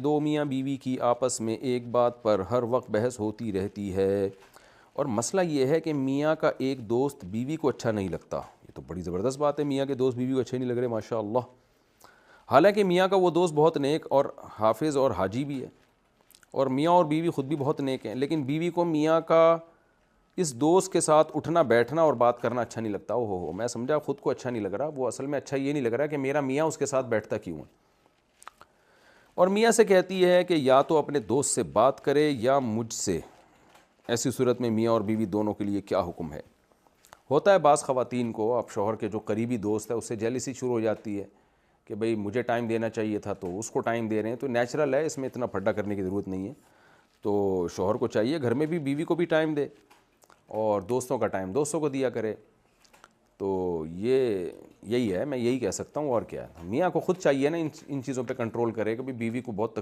دو میاں بیوی کی آپس میں ایک بات پر ہر وقت بحث ہوتی رہتی ہے، اور مسئلہ یہ ہے کہ میاں کا ایک دوست بیوی کو اچھا نہیں لگتا۔ یہ تو بڑی زبردست بات ہے، میاں کے دوست بیوی کو اچھے نہیں لگ رہے، ماشاء اللہ۔ حالانکہ میاں کا وہ دوست بہت نیک اور حافظ اور حاجی بھی ہے، اور میاں اور بیوی خود بھی بہت نیک ہیں، لیکن بیوی کو میاں کا اس دوست کے ساتھ اٹھنا بیٹھنا اور بات کرنا اچھا نہیں لگتا۔ ہو میں سمجھا خود کو اچھا نہیں لگ رہا، وہ اصل میں اچھا یہ نہیں لگ رہا کہ میرا میاں اس کے ساتھ بیٹھتا کیوں ہے، اور میاں سے کہتی ہے کہ یا تو اپنے دوست سے بات کرے یا مجھ سے۔ ایسی صورت میں میاں اور بیوی دونوں کے لیے کیا حکم ہے؟ ہوتا ہے بعض خواتین کو، اب شوہر کے جو قریبی دوست ہے اس سے جیلسی شروع ہو جاتی ہے کہ بھئی مجھے ٹائم دینا چاہیے تھا تو اس کو ٹائم دے رہے ہیں، تو نیچرل ہے، اس میں اتنا پھڈا کرنے کی ضرورت نہیں ہے۔ تو شوہر کو چاہیے گھر میں بھی بیوی کو بھی ٹائم دے، اور دوستوں کا ٹائم دوستوں کو دیا کرے۔ تو یہی ہے، میں یہی کہہ سکتا ہوں، اور کیا ہے۔ میاں کو خود چاہیے نا ان چیزوں پہ کنٹرول کرے کہ بیوی کو بہت